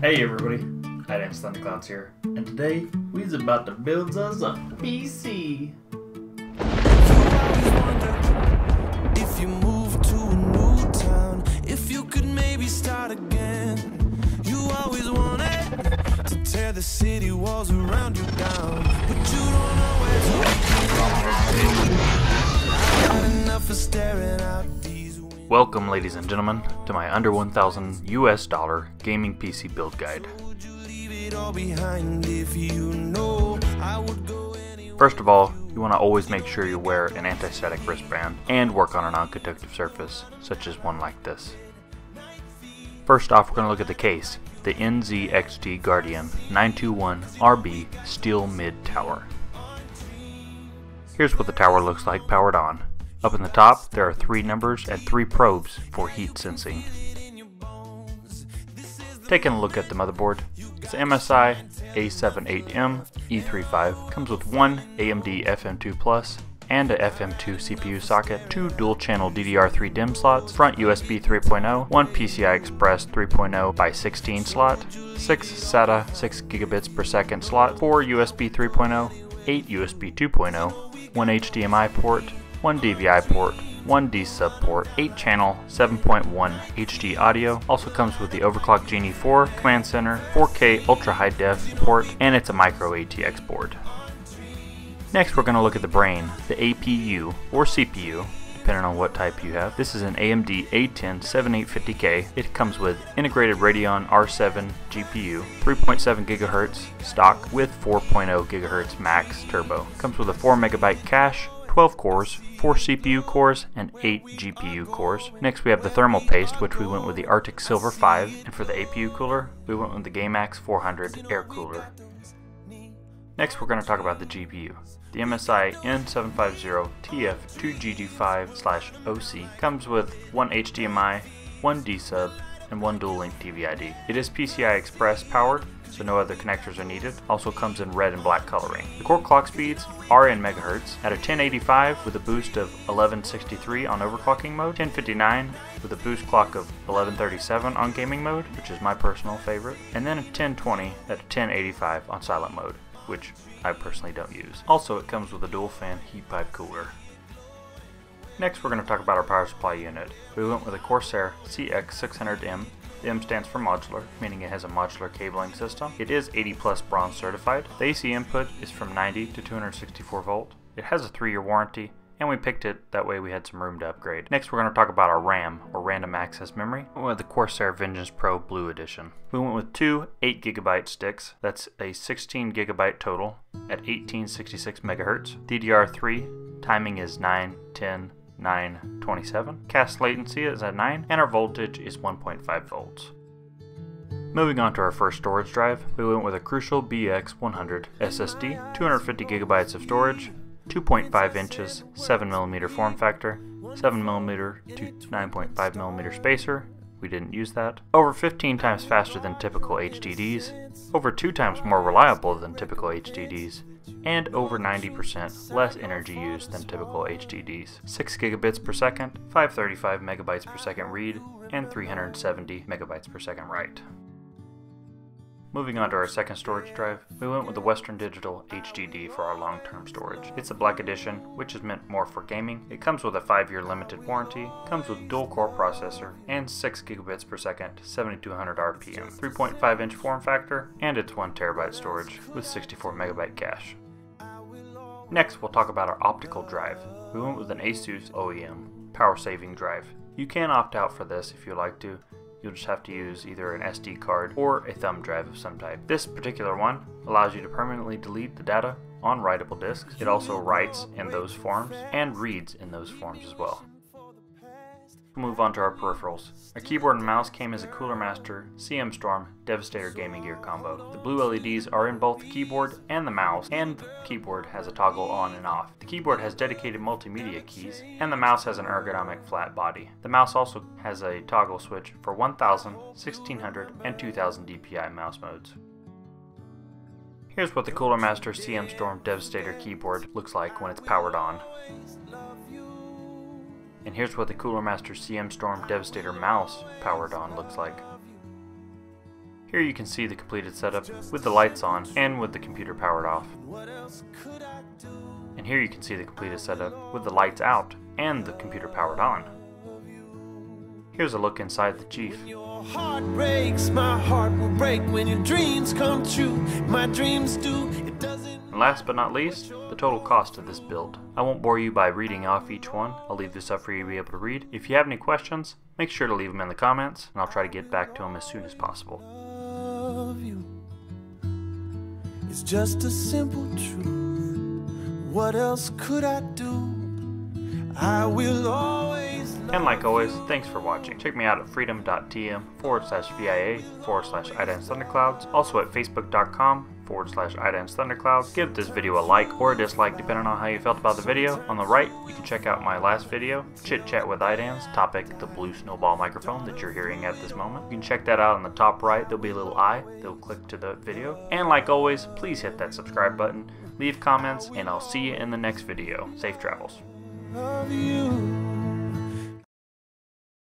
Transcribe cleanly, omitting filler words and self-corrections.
Hey everybody, Idaanz Thundercloudz here, and today we's about to build us a PC. If you move to a new town, if you could maybe start again. You always wanted to tear the city walls around you down, but you don't know where to begin. I've got enough of staring out these windows. Welcome, ladies and gentlemen, to my under $1,000 gaming PC build guide. Would you leave it all behind if you know I would go anywhere? First of all, you want to always make sure you wear an anti-static wristband and work on a non-conductive surface, such as one like this. First off, we're going to look at the case, the NZXT Guardian 921RB Steel Mid Tower. Here's what the tower looks like powered on. Up in the top, there are 3 numbers and 3 probes for heat sensing. Taking a look at the motherboard, it's MSI A78M E35, comes with one AMD FM2 Plus and a FM2 CPU socket, 2 dual-channel DDR3 DIMM slots, front USB 3.0, 1 PCI Express 3.0 by 16 slot, 6 SATA 6 gigabits per second slot, 4 USB 3.0, 8 USB 2.0, 1 HDMI port, 1 DVI port, 1 D-sub port, 8-channel 7.1 HD audio, also comes with the Overclock Genie 4 command center, 4K ultra high def port, and it's a micro ATX board. Next we're going to look at the brain, the APU or CPU, depending on what type you have. This is an AMD A10 7850K. It comes with integrated Radeon R7 GPU, 3.7 GHz stock with 4.0 GHz max turbo. Comes with a 4 MB cache, 12 cores, 4 CPU cores, and 8 GPU cores. Next we have the thermal paste, which we went with the Arctic Silver 5, and for the APU cooler, we went with the GameX 400 air cooler. Next we're going to talk about the GPU. The MSI N750TF2GG5/OC comes with 1 HDMI, 1 D-sub, and 1 dual-link TVID. It is PCI Express powered, so no other connectors are needed. Also comes in red and black coloring. The core clock speeds are in megahertz at a 1085 with a boost of 1163 on overclocking mode, 1059 with a boost clock of 1137 on gaming mode, which is my personal favorite, and then a 1020 at a 1085 on silent mode, which I personally don't use. Also, it comes with a dual fan heat pipe cooler. Next, we're going to talk about our power supply unit. We went with a Corsair CX600M. The M stands for modular, meaning it has a modular cabling system. It is 80 plus bronze certified. The AC input is from 90 to 264 volt. It has a 3-year warranty, and we picked it that way we had some room to upgrade. Next we're going to talk about our RAM, or random access memory, with the Corsair Vengeance Pro Blue Edition. We went with 2 8GB sticks, that's a 16GB total at 1866 MHz. DDR3, timing is 9, 10, 9, 27. Cast latency is at 9, and our voltage is 1.5 volts. Moving on to our first storage drive, we went with a CRUICIAL BX100 SSD, 250 gigabytes of storage, 2.5 inches, 7mm form factor, 7mm to 9.5mm spacer. We didn't use that. Over 15 times faster than typical HDDs, over 2 times more reliable than typical HDDs, and over 90% less energy used than typical HDDs. 6 gigabits per second, 535 megabytes per second read, and 370 megabytes per second write. Moving on to our second storage drive, we went with the Western Digital HDD for our long-term storage. It's a black edition, which is meant more for gaming. It comes with a 5-year limited warranty, comes with dual-core processor, and 6 gigabits per second, 7200 RPM, 3.5-inch form factor, and it's 1 terabyte storage with 64 megabyte cache. Next, we'll talk about our optical drive. We went with an Asus OEM power-saving drive. You can opt out for this if you like to. You'll just have to use either an SD card or a thumb drive of some type. This particular one allows you to permanently delete the data on writable disks. It also writes in those forms and reads in those forms as well. We'll move on to our peripherals. Our keyboard and mouse came as a Cooler Master CMSTORM Devastator gaming gear combo. The blue LEDs are in both the keyboard and the mouse, and the keyboard has a toggle on and off. The keyboard has dedicated multimedia keys, and the mouse has an ergonomic flat body. The mouse also has a toggle switch for 1000, 1600, and 2000 DPI mouse modes. Here's what the Cooler Master CMSTORM Devastator keyboard looks like when it's powered on. And here's what the Cooler Master CMSTORM Devastator mouse powered on looks like. Here you can see the completed setup with the lights on and with the computer powered off. And here you can see the completed setup with the lights out and the computer powered on. Here's a look inside the Chief. When your heart breaks, my heart will break. When your dreams come true, my dreams do. It doesn't. And last but not least, the total cost of this build. I won't bore you by reading off each one. I'll leave this up for you to be able to read. If you have any questions, make sure to leave them in the comments, and I'll try to get back to them as soon as possible. Love you. It's just a simple truth. What else could I do? I will always. And like always, thanks for watching. Check me out at freedom.tm/VIA/Idaanz Thundercloudz. Also at facebook.com/Idaanz Thundercloudz. Give this video a like or a dislike depending on how you felt about the video. On the right, you can check out my last video, Chit Chat with Idaanz, topic the blue snowball microphone that you're hearing at this moment. You can check that out on the top right. There'll be a little eye that will click to the video. And like always, please hit that subscribe button, leave comments, and I'll see you in the next video. Safe travels. Love you.